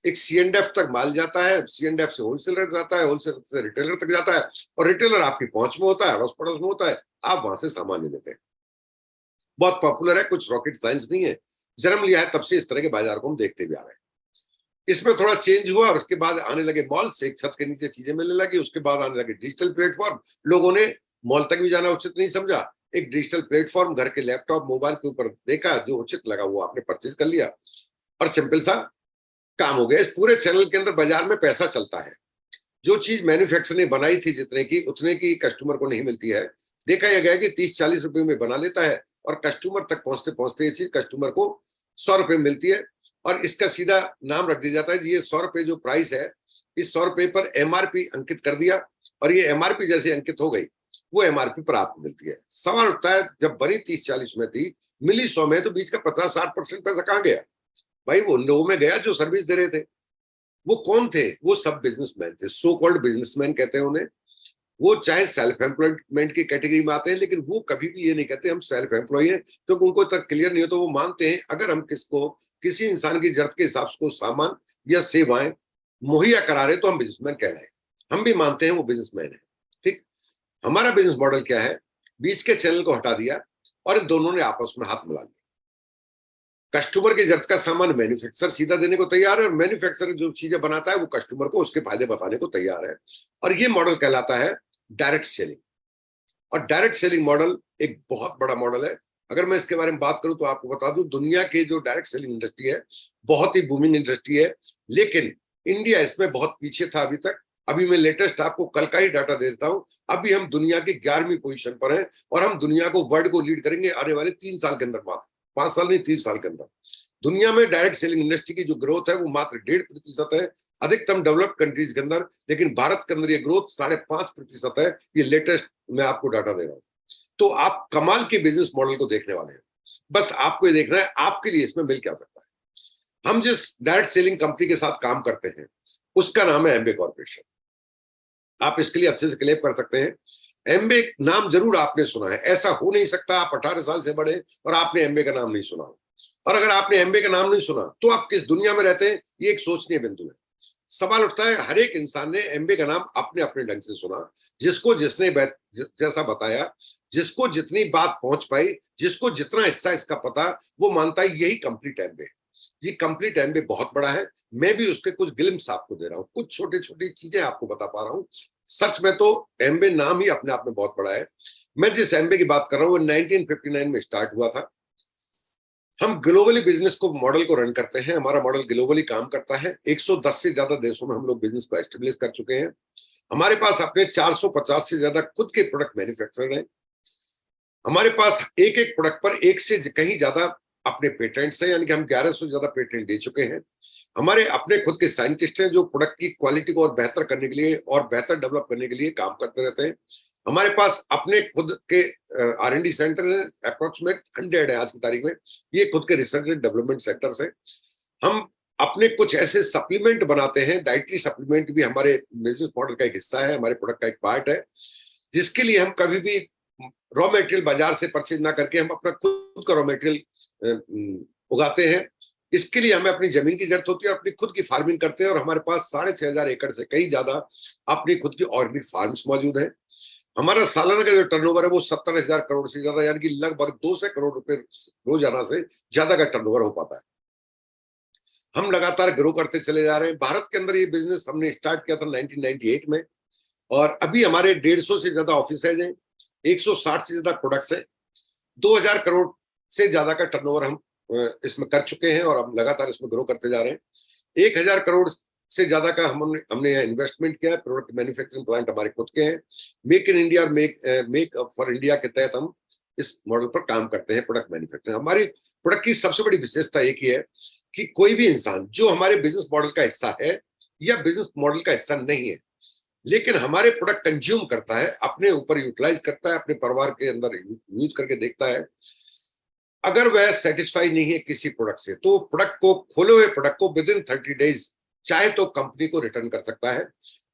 एक C&F तक माल जाता है, C&F से होलसेलर जाता है, होलसेलर से रिटेलर तक जाता है, और रिटेलर आपकी पहुंच में होता है, अड़ोस पड़ोस में होता है, आप वहां से सामान ले लेते हैं। बहुत पॉपुलर है, कुछ रॉकेट साइंस नहीं है, जन्म लिया है तब से इस तरह के बाजार को हम देखते भी आ रहे हैं। इसमें थोड़ा चेंज हुआ और उसके बाद आने लगे मॉल से, एक छत के नीचे चीजें मिलने लगी। उसके बाद आने लगे डिजिटल प्लेटफॉर्म। लोगों ने मॉल तक भी जाना उचित नहीं समझा, एक डिजिटल प्लेटफॉर्म घर के लैपटॉप मोबाइल के ऊपर देखा, जो उचित लगा वो आपने परचेज कर लिया, और सिंपल सा काम हो गया। इस पूरे चैनल के अंदर बाजार में पैसा चलता है। जो चीज मैन्युफैक्चर ने बनाई थी जितने की, उतने की कस्टमर को नहीं मिलती है। देखा यह गया कि 30-40 रुपए में बना लेता है, और कस्टमर तक पहुंचते पहुंचते ये चीज कस्टमर को 100 रुपए मिलती है। और इसका सीधा नाम रख दिया जाता है, ये 100 रुपए जो प्राइस है, इस 100 रुपए पर MRP अंकित कर दिया, और ये MRP जैसे अंकित हो गई, वो MRP पर आपको मिलती है। सवाल उठता है, जब बनी 30-40 में थी, मिली 100 में, तो बीच का 50-60% पैसा कहाँ गया? भाई वो उन लोगों में गया जो सर्विस दे रहे थे। वो कौन थे? वो सब बिजनेसमैन थे, सो कॉल्ड बिजनेसमैन कहते हैं उन्हें। वो चाहे सेल्फ एम्प्लॉयमेंट की कैटेगरी में आते हैं, लेकिन वो कभी भी ये नहीं कहते हम सेल्फ एम्प्लॉय हैं, क्योंकि उनको तक क्लियर नहीं हो। तो वो मानते हैं अगर हम किसी इंसान की जरूरत के हिसाब से सामान या सेवाएं मुहैया करा रहे तो हम बिजनेसमैन कहलाए। हम भी मानते हैं वो बिजनेसमैन है। ठीक, हमारा बिजनेस मॉडल क्या है? बीच के चैनल को हटा दिया और इन दोनों ने आपस में हाथ मिला लिया। कस्टमर की जरूरत का सामान मैन्युफैक्चरर सीधा देने को तैयार है, और मैन्युफैक्चरर जो चीजें बनाता है वो कस्टमर को उसके फायदे बताने को तैयार है। और ये मॉडल कहलाता है डायरेक्ट सेलिंग। और डायरेक्ट सेलिंग मॉडल एक बहुत बड़ा मॉडल है। अगर मैं इसके बारे में बात करूं तो आपको बता दूं, दुनिया के जो डायरेक्ट सेलिंग इंडस्ट्री है बहुत ही बूमिंग इंडस्ट्री है, लेकिन इंडिया इसमें बहुत पीछे था अभी तक। अभी मैं लेटेस्ट आपको कल का ही डाटा दे देता हूं। अभी हम दुनिया की 11वीं पोजीशन पर हैं, और हम दुनिया को, वर्ल्ड को लीड करेंगे आने वाले 3 साल के अंदर। बात 5 साल नहीं, 3 साल के अंदर दुनिया में डायरेक्ट सेलिंग इंडस्ट्री की जो ग्रोथ है वो मात्र 1.5% है अधिकतम डेवलप्ड कंट्रीज के अंदर, लेकिन भारत के अंदर ये ग्रोथ 5.5% है। ये लेटेस्ट मैं आपको डाटा दे रहा हूं। तो आप कमाल के बिजनेस मॉडल को देखने वाले हैं। बस आपको ये देखना है आपके लिए इसमें मिल क्या सकता है। हम जिस डायरेक्ट सेलिंग कंपनी के साथ काम करते हैं उसका नाम है एम्बे कॉर्पोरेशन। आप इसके लिए अच्छे से क्लेम कर सकते हैं। एम्बे नाम जरूर आपने सुना है, ऐसा हो नहीं सकता आप 18 साल से बड़े और आपने एम्बे का नाम नहीं सुना। और अगर आपने एम्बे का नाम नहीं सुना तो आप किस दुनिया में रहते हैं, ये एक सोचनीय बिंदु है। सवाल उठता है, हर एक इंसान ने एमबीए का नाम अपने अपने ढंग से सुना, जिसको जिसने जैसा बताया, जिसको जितनी बात पहुंच पाई, जिसको जितना हिस्सा इसका पता, वो मानता है यही कंप्लीट एमबीए। ये कंप्लीट एमबीए बहुत बड़ा है। मैं भी उसके कुछ ग्लिम्स आपको दे रहा हूँ, कुछ छोटी छोटी चीजें आपको बता पा रहा हूँ। सच में तो एमबीए नाम ही अपने आप में बहुत बड़ा है। मैं जिस एमबीए की बात कर रहा हूँ वो 1959 में स्टार्ट हुआ था। हम ग्लोबली बिजनेस को मॉडल को रन करते हैं, हमारा मॉडल ग्लोबली काम करता है। 110 से ज्यादा देशों में हम लोग बिजनेस को एस्टेब्लिश कर चुके हैं। हमारे पास अपने 450 से ज्यादा खुद के प्रोडक्ट मैन्युफैक्चरर हैं। हमारे पास एक एक प्रोडक्ट पर एक से कहीं ज्यादा अपने पेटेंट्स हैं, यानी कि हम 1100 से ज्यादा पेटेंट दे चुके हैं। हमारे अपने खुद के साइंटिस्ट हैं जो प्रोडक्ट की क्वालिटी को और बेहतर करने के लिए और बेहतर डेवलप करने के लिए काम करते रहते हैं। हमारे पास अपने खुद के R&D सेंटर हैं, अप्रोक्सीमेट 100 है आज की तारीख में। ये खुद के रिसर्च एंड डेवलपमेंट सेंटर्स हैं। हम अपने कुछ ऐसे सप्लीमेंट बनाते हैं, डाइटरी सप्लीमेंट भी हमारे बिजनेस मॉडल का एक हिस्सा है, हमारे प्रोडक्ट का एक पार्ट है, जिसके लिए हम कभी भी रॉ मटेरियल बाजार से परचेज ना करके हम अपना खुद का रॉ मटेरियल उगाते हैं। इसके लिए हमें अपनी जमीन की जरूरत होती है, अपनी खुद की फार्मिंग करते हैं, और हमारे पास 6,500 एकड़ से कहीं ज्यादा अपनी खुद की ऑर्गेनिक फार्म्स मौजूद हैं। हमारा सालाना का जो टर्नओवर है वो 70,000 करोड़ से ज्यादा, यानी कि लगभग 200 करोड़ रुपए रोजाना से ज्यादा का टर्नओवर हो पाता है। हम लगातार ग्रो करते चले जा रहे हैं। भारत के अंदर ये बिजनेस हमने स्टार्ट किया था 1998 में, और अभी हमारे 150 से ज्यादा ऑफिस हैं, 160 से ज्यादा प्रोडक्ट्स हैं, 2000 करोड़ से ज्यादा का टर्नओवर हम इसमें कर चुके हैं, और हम लगातार इसमें ग्रो करते जा रहे हैं। 1000 करोड़ से ज्यादा का हमने इन्वेस्टमेंट किया है। प्रोडक्ट मैन्युफैक्चरिंग प्लांट हमारे खुद के हैं। मेक इन इंडिया और मेक फॉर इंडिया के तहत हम इस मॉडल पर काम करते हैं। प्रोडक्ट मैन्युफैक्चरिंग हमारी प्रोडक्ट की सबसे बड़ी विशेषता एक ही है कि कोई भी इंसान जो हमारे बिजनेस मॉडल का हिस्सा है या बिजनेस मॉडल का हिस्सा नहीं है, लेकिन हमारे प्रोडक्ट कंज्यूम करता है, अपने ऊपर यूटिलाइज करता है, अपने परिवार के अंदर यूज करके देखता है, अगर वह सेटिस्फाई नहीं है किसी प्रोडक्ट से, तो प्रोडक्ट को, खोले हुए प्रोडक्ट को विद इन 30 डेज चाहे तो कंपनी को रिटर्न कर सकता है।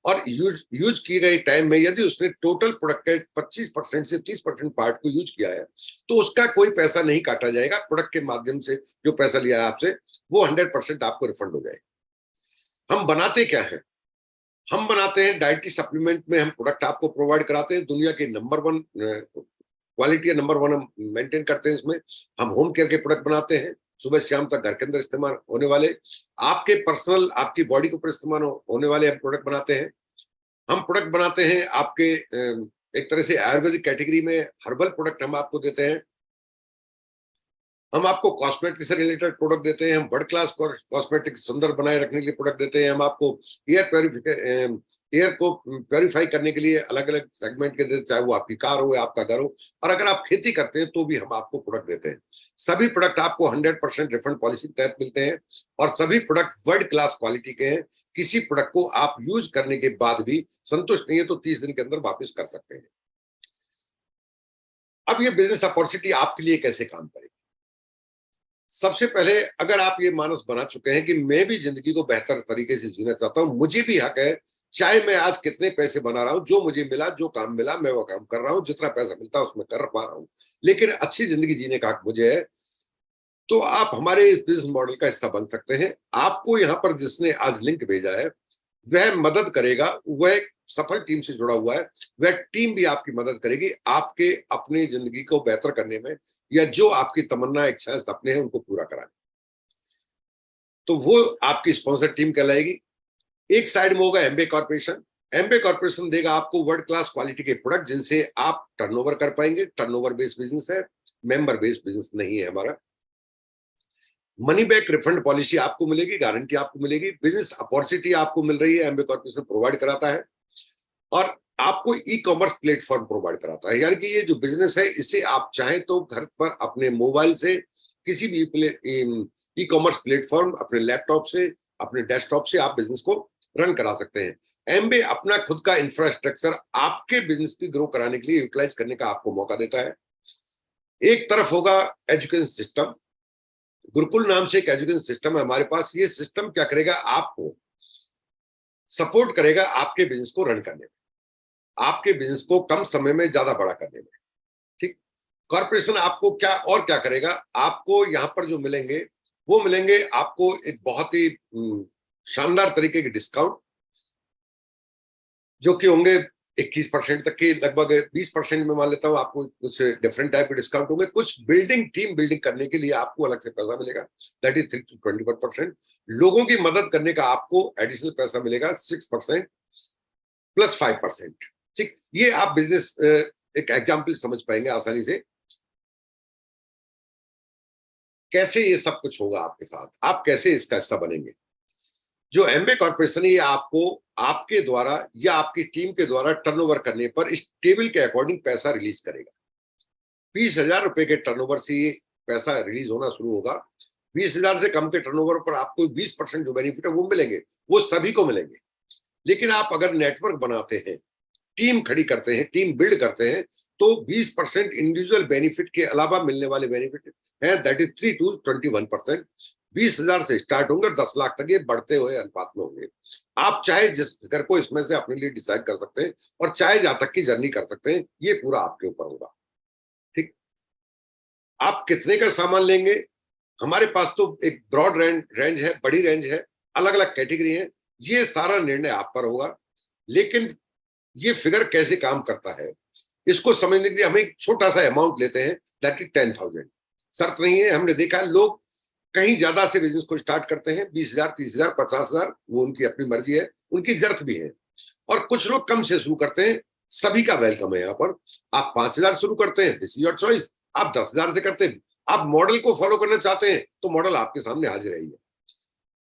और यूज किए गए टाइम में यदि उसने टोटल प्रोडक्ट के 25% से 30% पार्ट को यूज किया है, तो उसका कोई पैसा नहीं काटा जाएगा। प्रोडक्ट के माध्यम से जो पैसा लिया है आपसे, वो 100% आपको रिफंड हो जाएगा। हम बनाते क्या है? हम बनाते हैं डाइटरी सप्लीमेंट में हम प्रोडक्ट आपको प्रोवाइड कराते हैं। दुनिया के नंबर 1 क्वालिटी है, नंबर 1 हम मेंटेन करते हैं इसमें। हम होम केयर के प्रोडक्ट बनाते हैं, सुबह शाम तक घर के अंदर इस्तेमाल होने वाले, आपके पर्सनल, आपकी बॉडी के ऊपर इस्तेमाल होने वाले हम प्रोडक्ट बनाते हैं। हम प्रोडक्ट बनाते हैं आपके एक तरह से आयुर्वेदिक कैटेगरी में हर्बल प्रोडक्ट हम आपको देते हैं। हम आपको कॉस्मेटिक से रिलेटेड प्रोडक्ट देते हैं। हम वर्ल्ड क्लास कॉस्मेटिक सुंदर बनाए रखने के लिए प्रोडक्ट देते हैं। हम आपको एयर को प्योरीफाई करने के लिए अलग अलग सेगमेंट के देते, चाहे वो आपकी कार हो या आपका घर हो, और अगर आप खेती करते हैं तो भी हम आपको प्रोडक्ट देते हैं। सभी प्रोडक्ट आपको 100% रिफंड पॉलिसी के तहत मिलते हैं, और सभी प्रोडक्ट वर्ल्ड क्लास क्वालिटी के हैं। किसी प्रोडक्ट को आप यूज करने के बाद भी संतुष्ट नहीं है तो 30 दिन के अंदर वापस कर सकते हैं। अब ये बिजनेस अपॉर्चुनिटी आपके लिए कैसे काम करेगी? सबसे पहले, अगर आप ये मानस बना चुके हैं कि मैं भी जिंदगी को बेहतर तरीके से जीना चाहता हूं, मुझे भी हक है, चाहे मैं आज कितने पैसे बना रहा हूं, जो मुझे मिला, जो काम मिला, मैं वो काम कर रहा हूं, जितना पैसा मिलता है उसमें कर पा रहा हूं, लेकिन अच्छी जिंदगी जीने का हक मुझे है, तो आप हमारे इस बिजनेस मॉडल का हिस्सा बन सकते हैं। आपको यहाँ पर जिसने आज लिंक भेजा है वह मदद करेगा, वह एक सफल टीम से जुड़ा हुआ है, वह टीम भी आपकी मदद करेगी आपके अपनी जिंदगी को बेहतर करने में, या जो आपकी तमन्ना, इच्छाएं, सपने हैं उनको पूरा कराने। तो वो आपकी स्पॉन्सर टीम कहलाएगी। एक साइड में होगा एमबे कॉर्पोरेशन। एमबे कॉर्पोरेशन देगा आपको वर्ल्ड क्लास क्वालिटी के प्रोडक्ट जिनसे आप टर्नओवर कर पाएंगे। टर्नओवर बेस्ड बिजनेस है, मेंबर बेस्ड बिजनेस नहीं है हमारा। मनी बैक रिफंड पॉलिसी आपको मिलेगी, गारंटी आपको मिलेगी, बिजनेस अपॉर्चुनिटी आपको मिल रही है, एमबे कॉर्पोरेशन प्रोवाइड कराता है, और आपको ई कॉमर्स प्लेटफॉर्म प्रोवाइड कराता है। यानी कि ये जो बिजनेस है इसे आप चाहें तो घर पर अपने मोबाइल से, किसी भी ई कॉमर्स प्लेटफॉर्म, अपने लैपटॉप से, अपने डेस्कटॉप से आप बिजनेस को रन करा सकते हैं। एमबे अपना खुद का इंफ्रास्ट्रक्चर आपके बिजनेस की ग्रो कराने के लिए यूटिलाइज करने का आपको मौका देता है। एक तरफ होगा एजुकेशन सिस्टम। गुरुकुल नाम से एक एजुकेशन सिस्टम है हमारे पास। ये सिस्टम क्या करेगा? आपको सपोर्ट करेगा आपके बिजनेस को रन करने में, आपके बिजनेस को कम समय में ज्यादा बड़ा करने में। ठीक। कॉर्पोरेशन आपको क्या करेगा? आपको यहाँ पर जो मिलेंगे वो मिलेंगे आपको एक बहुत ही शानदार तरीके के डिस्काउंट जो कि होंगे 21% तक के, लगभग 20% में मान लेता हूं आपको कुछ डिफरेंट टाइप के डिस्काउंट होंगे। कुछ बिल्डिंग टीम बिल्डिंग करने के लिए आपको अलग से पैसा मिलेगा, दैट इज 3 to 21%। लोगों की मदद करने का आपको एडिशनल पैसा मिलेगा 6% प्लस 5%। ठीक, ये आप बिजनेस एक एग्जाम्पल समझ पाएंगे आसानी से कैसे ये सब कुछ होगा आपके साथ, आप कैसे इसका हिस्सा बनेंगे। जो एमबे कॉर्पोरेशन है ये आपको आपके द्वारा या आपकी टीम के द्वारा टर्नओवर करने पर इस टेबल के अकॉर्डिंग पैसा रिलीज करेगा। 20,000 रुपए के टर्नओवर से ये पैसा रिलीज होना शुरू होगा। 20,000 से कम के टर्नओवर पर आपको 20% जो बेनिफिट है वो मिलेंगे, वो सभी को मिलेंगे। लेकिन आप अगर नेटवर्क बनाते हैं, टीम खड़ी करते हैं, टीम बिल्ड करते हैं, तो 20% इंडिविजुअल बेनिफिट के अलावा मिलने वाले बेनिफिट है, दैट इज 3 to 21%। 20,000 से स्टार्ट होंगे और 10 लाख तक ये बढ़ते हुए अनुपात में होंगे। आप चाहे जिस फिगर को इसमें से अपने लिए डिसाइड कर सकते हैं और चाहे जहां तक की जर्नी कर सकते हैं, ये पूरा आपके ऊपर होगा। ठीक, आप कितने का सामान लेंगे, हमारे पास तो एक ब्रॉड रेंज है, बड़ी रेंज है, अलग अलग कैटेगरी है, ये सारा निर्णय आप पर होगा। लेकिन ये फिगर कैसे काम करता है इसको समझने के लिए हम एक छोटा सा अमाउंट लेते हैं, दैट इज 10,000। शर्त नहीं है, हमने देखा है लोग कहीं ज्यादा से बिजनेस को स्टार्ट करते हैं, 20,000, 30,000, 50,000, वो उनकी अपनी मर्जी है, उनकी जरूरत भी है। और कुछ लोग कम से शुरू करते हैं, सभी का वेलकम है यहाँ पर। आप 5,000 शुरू करते हैं, दिस इज योर चॉइस। आप 10,000 से करते हैं, आप मॉडल को फॉलो करना चाहते हैं तो मॉडल आपके सामने हाजिर है।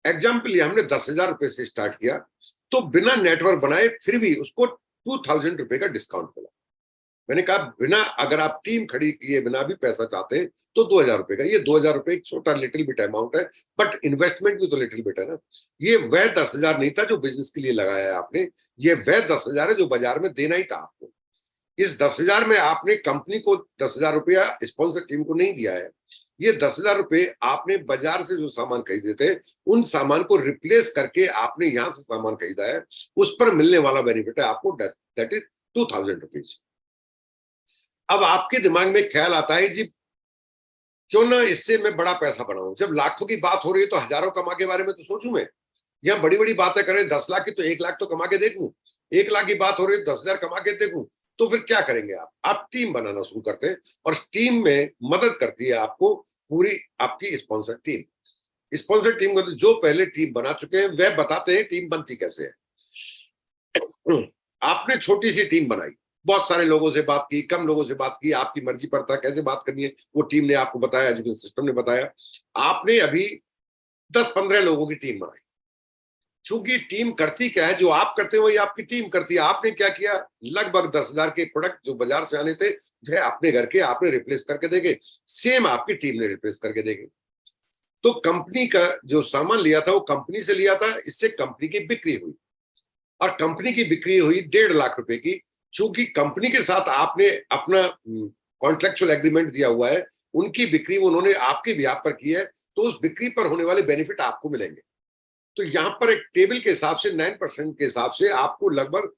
एग्जाम्पल ये, हमने 10,000 रुपए से स्टार्ट किया तो बिना नेटवर्क बनाए फिर भी उसको 2,000 रुपए का डिस्काउंट मिला। मैंने कहा बिना, अगर आप टीम खड़ी किए बिना भी पैसा चाहते हैं तो 2,000 रुपए का, ये 2,000 रुपए एक छोटा लिटिल बिट अमाउंट है, बट इन्वेस्टमेंट भी तो लिटिल बिट है ना। ये वह 10,000 नहीं था जो बिजनेस के लिए लगाया है आपने, ये वह 10,000 है जो बाजार में देना ही था आपको। इस 10,000 में आपने कंपनी को 10,000 रुपया स्पॉन्सर टीम को नहीं दिया है, ये 10,000 रुपए आपने बाजार से जो सामान खरीदे थे उन सामान को रिप्लेस करके आपने यहां से सामान खरीदा है, उस पर मिलने वाला बेनिफिट है आपको, दैट इज 2,000 रुपीज। अब आपके दिमाग में ख्याल आता है जी क्यों ना इससे मैं बड़ा पैसा बनाऊं, जब लाखों की बात हो रही है तो हजारों कमा के बारे में तो सोचूं मैं। यहाँ बड़ी बड़ी बातें करें, 10 लाख की तो 1 लाख तो कमा के देखूं, 1 लाख की बात हो रही है 10,000 कमा के देखूं, तो फिर क्या करेंगे आप टीम बनाना शुरू करते हैं और टीम में मदद करती है आपको पूरी आपकी स्पॉन्सर टीम। स्पॉन्सर टीम को जो पहले टीम बना चुके हैं वह बताते हैं टीम बनती कैसे है। आपने छोटी सी टीम बनाई, बहुत सारे लोगों से बात की, कम लोगों से बात की, आपकी मर्जी पर था कैसे बात करनी है, वो टीम ने आपको बताया, एजुकेशन सिस्टम ने बताया। आपने अभी 10-15 लोगों की टीम बनाई। चूंकि टीम करती क्या है, जो आप करते हो वही आपकी टीम करती है। आपने क्या किया, लगभग 10,000 के प्रोडक्ट जो बाजार से आने थे वह अपने घर के आपने रिप्लेस करके देंगे, सेम आपकी टीम ने रिप्लेस करके देंगे। तो कंपनी का जो सामान लिया था वो कंपनी से लिया था, इससे कंपनी की बिक्री हुई और कंपनी की बिक्री हुई 1.5 लाख रुपए की। चूंकि कंपनी के साथ आपने अपना कॉन्ट्रेक्चुअल एग्रीमेंट दिया हुआ है, उनकी बिक्री उन्होंने आपके बिहाफ पर की है, तो उस बिक्री पर होने वाले बेनिफिट आपको मिलेंगे। तो यहां पर एक टेबल के हिसाब से 9% के हिसाब से आपको लगभग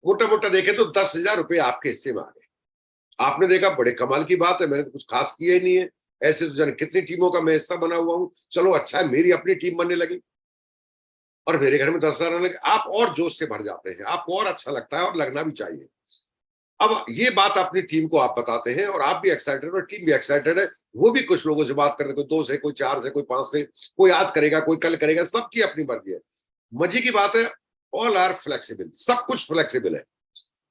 मोटा मोटा देखे तो 10,000 रुपए आपके हिस्से में आ गए। आपने देखा बड़े कमाल की बात है, मैंने तो कुछ खास किया ही नहीं है, ऐसे तो जाने कितनी टीमों का मैं हिस्सा बना हुआ हूं, चलो अच्छा है मेरी अपनी टीम बनने लगी और मेरे घर में 10,000 आने लगे। आप और जोश से भर जाते हैं, आपको और अच्छा लगता है और लगना भी चाहिए। अब ये बात अपनी टीम को आप बताते हैं और आप भी एक्साइटेड और टीम भी एक्साइटेड है। वो भी कुछ लोगों से बात करते, कोई 2 से, कोई 4 से, कोई 5 से, कोई आज करेगा कोई कल करेगा, सबकी अपनी मर्जी है। मजे की बात है, ऑल आर फ्लेक्सिबल, सब कुछ फ्लेक्सिबल है।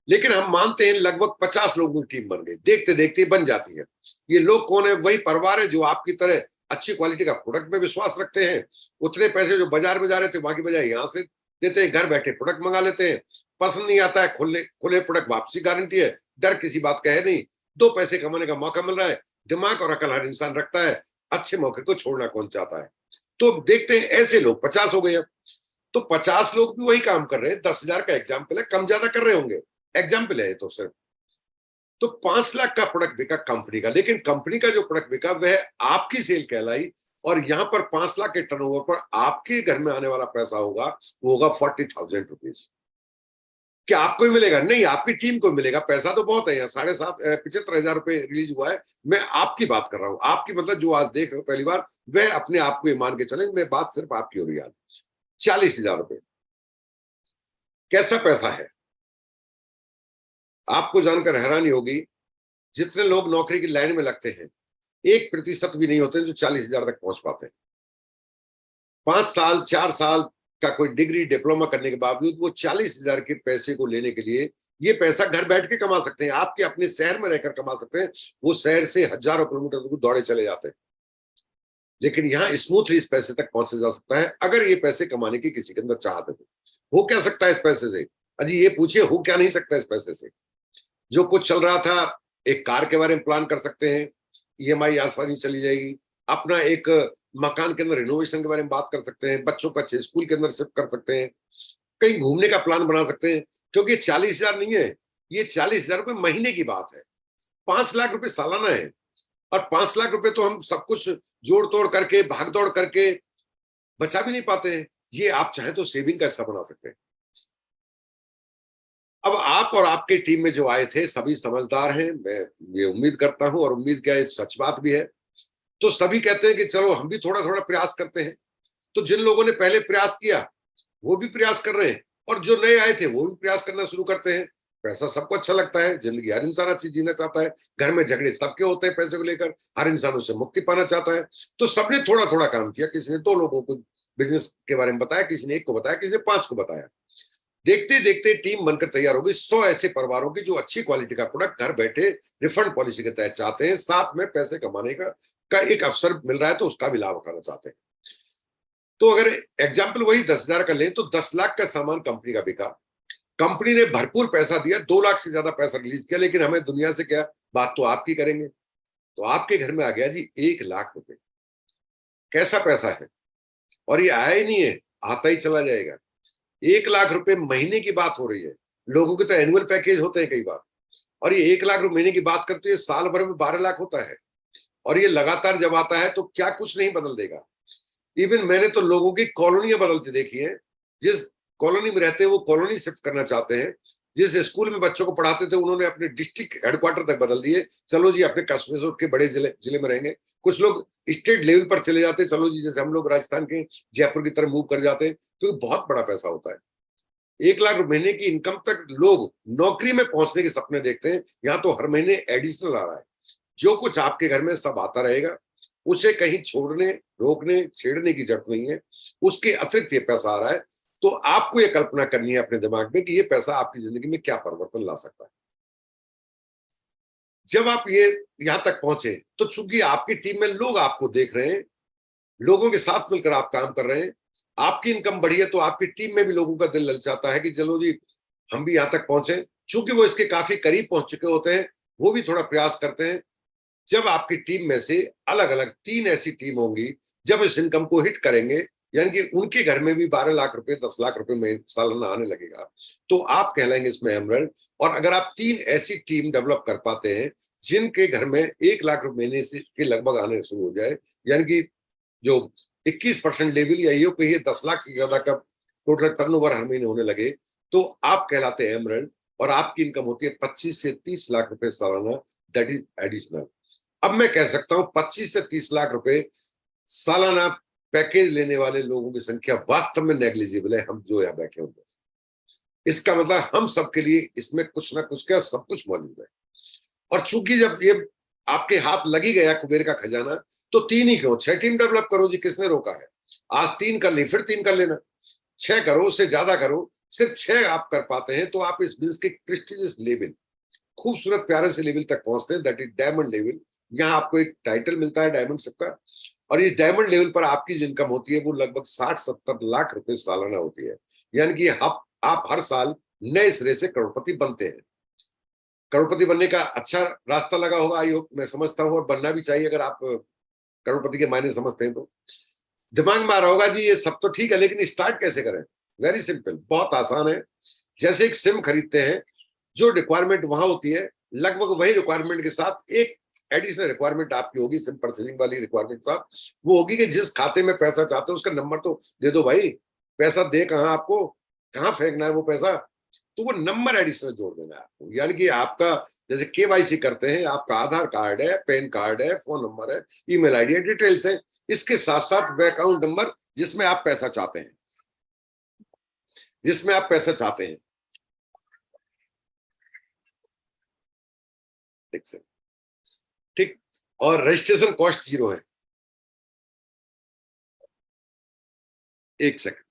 लेकिन हम मानते हैं लगभग 50 लोगों की टीम बन गई, देखते देखते बन जाती है। ये लोग कौन है, वही परिवार है जो आपकी तरह अच्छी क्वालिटी का प्रोडक्ट में विश्वास रखते हैं। उतने पैसे जो बाजार में जा रहे थे वहां की बजाय यहाँ से देते हैं, घर बैठे प्रोडक्ट मंगा लेते हैं। पसंद नहीं आता है, खुले प्रोडक्ट वापसी गारंटी है, डर किसी बात का है नहीं, 2 पैसे कमाने का मौका मिल रहा है। दिमाग और अकल हर इंसान रखता है, अच्छे मौके को छोड़ना कौन चाहता है। तो देखते हैं ऐसे लोग 50 हो गए। अब तो 50 लोग भी वही काम कर रहे हैं, 10,000 का एग्जाम्पल है, कम ज्यादा कर रहे होंगे, एग्जाम्पल है तो सिर्फ। तो 5 लाख का प्रोडक्ट बिका कंपनी का, लेकिन कंपनी का जो प्रोडक्ट बिका वह आपकी सेल कहलाई और यहां पर 5 लाख के टर्नओवर पर आपके घर में आने वाला पैसा होगा, वो होगा 40,000 रुपीज। क्या आपको ही मिलेगा? नहीं, आपकी टीम को मिलेगा। पैसा तो बहुत है, यहाँ 75,000 रुपए रिलीज हुआ है। मैं आपकी बात कर रहा हूँ, आपकी मतलब जो आज देख रहे हो पहली बार, वह अपने आप को ये मान के चलें मैं बात सिर्फ आपकी हो रही है। 40,000 रुपए। कैसा पैसा है? आपको जानकर हैरानी होगी, जितने लोग नौकरी की लाइन में लगते हैं 1% भी नहीं होते जो 40,000 तक पहुंच पाते हैं। 5 साल 4 साल का कोई डिग्री डिप्लोमा करने के बावजूद वो 40,000 के पैसे को लेने के लिए, ये पैसा घर बैठ के कमा सकते हैं, आपके अपने शहर में रहकर कमा सकते हैं। वो शहर से हजारों किलोमीटर दूर दौड़े चले जाते हैं, लेकिन यहाँ स्मूथली इस पैसे तक पहुंचा जा सकता है अगर ये पैसे कमाने की किसी के अंदर चाहत है। हो क्या सकता है इस पैसे से? अजी ये पूछिए, हो क्या नहीं सकता इस पैसे से? जो कुछ चल रहा था, एक कार के बारे में प्लान कर सकते हैं, ईएमआई आसानी चली जाएगी। अपना एक मकान के अंदर रिनोवेशन के बारे में बात कर सकते हैं, बच्चों को अच्छे स्कूल के अंदर शिफ्ट कर सकते हैं, कहीं घूमने का प्लान बना सकते हैं। क्योंकि 40,000 नहीं है, ये 40,000 रुपए महीने की बात है, 5 लाख रुपए सालाना है। और 5 लाख रुपए तो हम सब कुछ जोड़ तोड़ करके, भाग दौड़ करके बचा भी नहीं पाते हैं। ये आप चाहे तो सेविंग का हिस्सा बना सकते हैं। अब आप और आपके टीम में जो आए थे सभी समझदार हैं, मैं ये उम्मीद करता हूं, और उम्मीद क्या है, सच बात भी है। तो सभी कहते हैं कि चलो हम भी थोड़ा थोड़ा प्रयास करते हैं। तो जिन लोगों ने पहले प्रयास किया वो भी प्रयास कर रहे हैं, और जो नए आए थे वो भी प्रयास करना शुरू करते हैं। पैसा सबको अच्छा लगता है, जिंदगी हर इंसान अच्छी जीना चाहता है, घर में झगड़े सबके होते हैं पैसे को लेकर, हर इंसान उससे मुक्ति पाना चाहता है। तो सबने थोड़ा थोड़ा काम किया, किसी ने 2 लोगों को बिजनेस के बारे में बताया, किसी ने 1 को बताया, किसी ने 5 को बताया। देखते देखते टीम बनकर तैयार हो गई 100 ऐसे परिवारों की जो अच्छी क्वालिटी का प्रोडक्ट घर बैठे रिफंड पॉलिसी के तहत चाहते हैं, साथ में पैसे कमाने का एक अवसर मिल रहा है तो उसका भी लाभ उठाना चाहते हैं। तो अगर एग्जाम्पल वही 10,000 का लें तो 10 लाख का सामान कंपनी का बिका, कंपनी ने भरपूर पैसा दिया, 2 लाख से ज्यादा पैसा रिलीज किया, लेकिन हमें दुनिया से क्या बात तो आपकी करेंगे। तो आपके घर में आ गया जी 1 लाख रुपए। कैसा पैसा है? और ये आया ही नहीं है, आता ही चला जाएगा। 1 लाख रुपए महीने की बात हो रही है, लोगों के तो एनुअल पैकेज होते हैं कई बार, और ये 1 लाख रुपए महीने की बात करते हैं, साल भर में 12 लाख होता है। और ये लगातार जब आता है तो क्या कुछ नहीं बदल देगा। इवन मैंने तो लोगों की कॉलोनियां बदलती देखी हैं, जिस कॉलोनी में रहते हैं वो कॉलोनी शिफ्ट करना चाहते हैं, जिस स्कूल में बच्चों को पढ़ाते थे उन्होंने अपने डिस्ट्रिक्ट हेडक्वार्टर तक बदल दिए, चलो जी अपने कस्बे से उठ के बड़े जिले में रहेंगे। कुछ लोग स्टेट लेवल पर चले जाते हैं, चलो जी जैसे हम लोग राजस्थान के जयपुर की तरफ मूव कर जाते हैं, क्योंकि बहुत बड़ा पैसा होता है। 1 लाख महीने की इनकम तक लोग नौकरी में पहुंचने के सपने देखते हैं, यहाँ तो हर महीने एडिशनल आ रहा है। जो कुछ आपके घर में सब आता रहेगा, उसे कहीं छोड़ने, रोकने, छेड़ने की जरूरत नहीं है, उसके अतिरिक्त ये पैसा आ रहा है। तो आपको ये कल्पना करनी है अपने दिमाग में कि ये पैसा आपकी जिंदगी में क्या परिवर्तन ला सकता है। जब आप ये यहां तक पहुंचे तो चूंकि आपकी टीम में लोग आपको देख रहे हैं, लोगों के साथ मिलकर आप काम कर रहे हैं, आपकी इनकम बढ़ी है, तो आपकी टीम में भी लोगों का दिल ललचाता है कि चलो जी हम भी यहां तक पहुंचे। चूंकि वो इसके काफी करीब पहुंच चुके होते हैं, वो भी थोड़ा प्रयास करते हैं। जब आपकी टीम में से अलग अलग 3 ऐसी टीम होंगी जब इस इनकम को हिट करेंगे, यानी कि उनके घर में भी 12 लाख रुपए 10 लाख रुपए में सालाना आने लगेगा, तो आप कहलाएंगे इसमें एमरल्ड। और अगर आप 3 ऐसी टीम डेवलप कर पाते हैं जिनके घर में 1 लाख रुपए महीने से के लगभग आने शुरू हो जाए, यानी कि जो 21% लेवल या ये कहिए 10 लाख से ज्यादा का टोटल टर्नओवर हर महीने होने लगे, तो आप कहलाते हैं एमरल्ड। और आपकी इनकम होती है 25 से 30 लाख रुपए सालाना, दैट इज एडिशनल। अब मैं कह सकता हूं 25 से 30 लाख रुपए सालाना पैकेज लेने वाले लोगों की संख्या वास्तव में नेग्लिजिबल है, हम जो यहां बैठे होंगे। इसका मतलब हम सबके लिए इसमें कुछ ना कुछ क्या सब कुछ मौजूद है। और चूंकि जब ये आपके हाथ लगी गया कुबेर का खजाना, तो 3 ही क्यों 6 टीम डेवलप करो जी, किसने रोका है? आज 3 कर ली, फिर 3 कर लेना, 6 करो, उससे ज्यादा करो। सिर्फ 6 आप कर पाते हैं तो आप इस बिजनेस के प्रेस्टिजियस लेवल, खूबसूरत प्यारे से लेवल तक पहुंचते हैं, दैट इज डायमंड लेवल। यहाँ आपको एक टाइटल मिलता है डायमंड सबका, और इस डायमंड लेवल पर आपकी जो इनकम होती है वो लगभग 60-70 लाख रुपए सालाना होती है। यानी कि आप हर साल नए सिरे से करोड़पति बनते हैं। करोड़पति बनने का अच्छा रास्ता लगा होगा, आई होप, मैं समझता हूं, और बनना भी चाहिए अगर आप करोड़पति के मायने समझते हैं तो। दिमाग में आ रहा होगा जी ये सब तो ठीक है, लेकिन स्टार्ट कैसे करें? वेरी सिंपल, बहुत आसान है। जैसे एक सिम खरीदते हैं, जो रिक्वायरमेंट वहां होती है लगभग वही रिक्वायरमेंट के साथ एक एडिशनल रिक्वायरमेंट आपकी होगी, सिम परचेजिंग वाली रिक्वायरमेंट साथ। वो होगी कि जिस खाते में पैसा चाहते हो उसका नंबर तो दे दो भाई, पैसा दे कहां आपको, कहां फेंकना है वो पैसा, तो वो नंबर एडिशनल जोड़ देना है आपको। यानी कि आपका जैसे केवाईसी करते हैं, आपका आधार कार्ड है, पैन कार्ड है, फोन नंबर है, ईमेल आईडी है, डिटेल्स है, इसके साथ साथ बैंक अकाउंट नंबर जिसमें आप पैसा चाहते हैं, जिसमें आप पैसा चाहते हैं। ठीक सर, ठीक। और रजिस्ट्रेशन कॉस्ट 0 है। 1 सेकंड,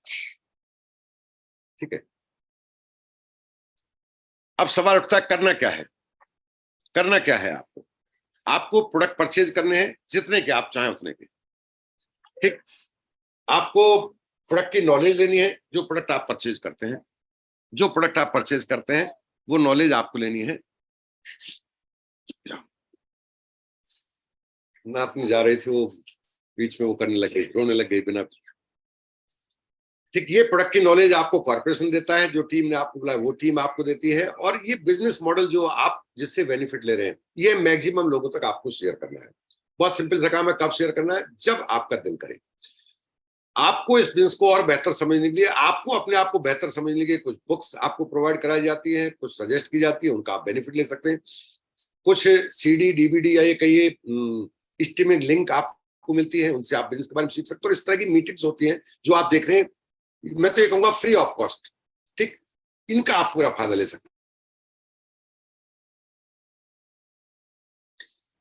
ठीक है। अब सवाल उठता है करना क्या है। करना क्या है आपको? आपको प्रोडक्ट परचेज करने हैं जितने के आप चाहें उतने के, ठीक। आपको प्रोडक्ट की नॉलेज लेनी है, जो प्रोडक्ट आप परचेज करते हैं, जो प्रोडक्ट आप परचेज करते हैं वो नॉलेज आपको लेनी है। नातनी जा रही थी, वो बीच में वो करने लग गई, रोने लग गई बिना। ठीक, ये प्रोडक्ट की नॉलेज आपको कॉर्पोरेशन देता है, जो टीम ने आपको बुलाया वो टीम आपको देती है। और ये बिजनेस मॉडल जो आप जिससे बेनिफिट ले रहे हैं, ये मैक्सिमम लोगों तक आपको शेयर करना है। बहुत सिंपल सा काम है। कब शेयर करना है? जब आपका दिल करे। आपको इस बिजनेस को और बेहतर समझने के लिए, आपको अपने आप को बेहतर समझने के लिए कुछ बुक्स आपको प्रोवाइड कराई जाती है, कुछ सजेस्ट की जाती है, उनका आप बेनिफिट ले सकते हैं। कुछ CD DVD या ये कहिए स्ट्रीमिंग लिंक आपको मिलती है, उनसे आप बिजनेस के बारे में सीख सकते हो। और इस तरह की मीटिंग्स होती हैं जो आप देख रहे हैं, मैं तो ये कहूंगा फ्री ऑफ कॉस्ट, ठीक। इनका आप पूरा फायदा ले सकते हैं।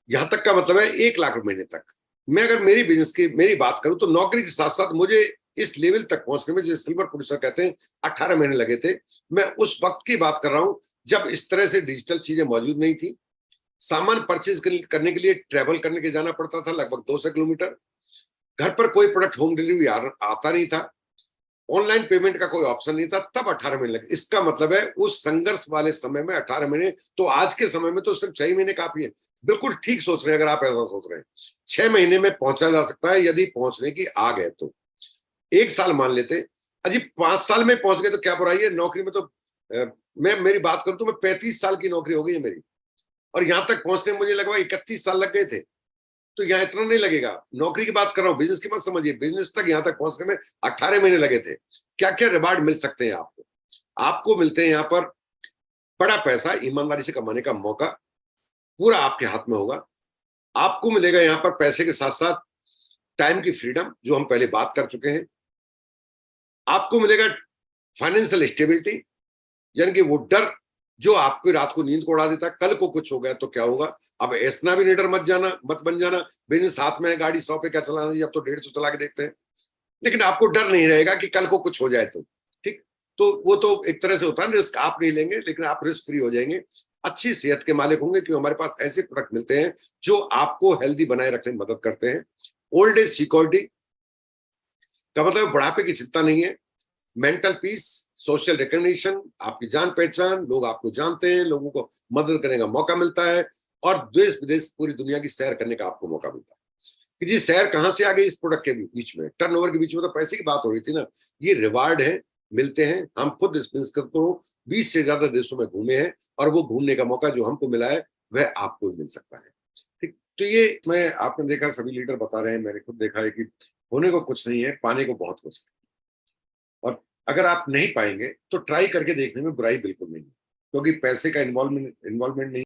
यहां तक का मतलब है 1 लाख रुपए महीने तक। मैं अगर मेरी बिजनेस की मेरी बात करूं तो नौकरी के साथ साथ मुझे इस लेवल तक पहुंचने में, जिसे सिल्वर प्रोड्यूसर कहते हैं, 18 महीने लगे थे। मैं उस वक्त की बात कर रहा हूं जब इस तरह से डिजिटल चीजें मौजूद नहीं थी। सामान परचेज करने के लिए ट्रेवल करने के जाना पड़ता था लगभग 200 किलोमीटर। घर पर कोई प्रोडक्ट होम डिलीवरी आता नहीं था। ऑनलाइन पेमेंट का कोई ऑप्शन नहीं था। तब 18 महीने लगे। इसका मतलब है उस संघर्ष वाले समय में 18 महीने, तो आज के समय में तो सिर्फ 6 महीने काफी है। बिल्कुल ठीक सोच रहे हैं अगर आप ऐसा सोच रहे हैं। 6 महीने में पहुंचा जा सकता है यदि पहुंचने की आ गए तो। 1 साल मान लेते, अजी 5 साल में पहुंच गए तो क्या बुराई है? नौकरी में तो मैं मेरी बात करूं तो मैं 35 साल की नौकरी हो गई है मेरी, और यहां तक पहुंचने में मुझे लगभग 31 साल लग गए थे। तो यहाँ इतना नहीं लगेगा। नौकरी की बात कर रहा हूँ, बिजनेस की मत समझिए। बिजनेस तक यहाँ तक पहुंचने में 18 महीने लगे थे। क्या क्या रिवार्ड मिल सकते हैं आपको? आपको मिलते हैं यहाँ पर बड़ा पैसा, ईमानदारी से कमाने का मौका पूरा आपके हाथ में होगा। आपको मिलेगा यहाँ पर पैसे के साथ साथ टाइम की फ्रीडम, जो हम पहले बात कर चुके हैं। आपको मिलेगा फाइनेंशियल स्टेबिलिटी, यानी कि वो डर जो आपकी रात को नींद को उड़ा देता है, कल को कुछ हो गया तो क्या होगा। अब ऐसा भी निडर मत बन जाना, बिजनेस हाथ में है, गाड़ी 100 पे क्या चलाना जी, अब तो 150 चला के देखते हैं। लेकिन आपको डर नहीं रहेगा कि कल को कुछ हो जाए तो, ठीक। तो वो तो एक तरह से होता है, रिस्क आप नहीं लेंगे, लेकिन आप रिस्क फ्री हो जाएंगे। अच्छी सेहत के मालिक होंगे, क्योंकि हमारे पास ऐसे प्रोडक्ट मिलते हैं जो आपको हेल्दी बनाए रखने में मदद करते हैं। ओल्ड एज सिक्योरिटी का मतलब बुढ़ापे की चिंता नहीं है। मेंटल पीस, सोशल रिकग्निशन, आपकी जान पहचान, लोग आपको जानते हैं, लोगों को मदद करने का मौका मिलता है। और देश विदेश पूरी दुनिया की सैर करने का आपको मौका मिलता है। कि जी सैर कहां से आ गई? इस प्रोडक्ट के बीच में, टर्नओवर के बीच में तो पैसे की बात हो रही थी ना। ये रिवार्ड है, मिलते हैं। हम खुद एक्सपीरियंस करते हो, 20 से ज्यादा देशों में घूमे हैं, और वो घूमने का मौका जो हमको मिला है वह आपको मिल सकता है, ठीक। तो ये मैं आपने देखा, सभी लीडर बता रहे हैं, मैंने खुद देखा है कि होने को कुछ नहीं है, पाने को बहुत कुछ है। और अगर आप नहीं पाएंगे तो ट्राई करके देखने में बुराई बिल्कुल नहीं है, क्योंकि पैसे का इन्वॉल्वमेंट नहीं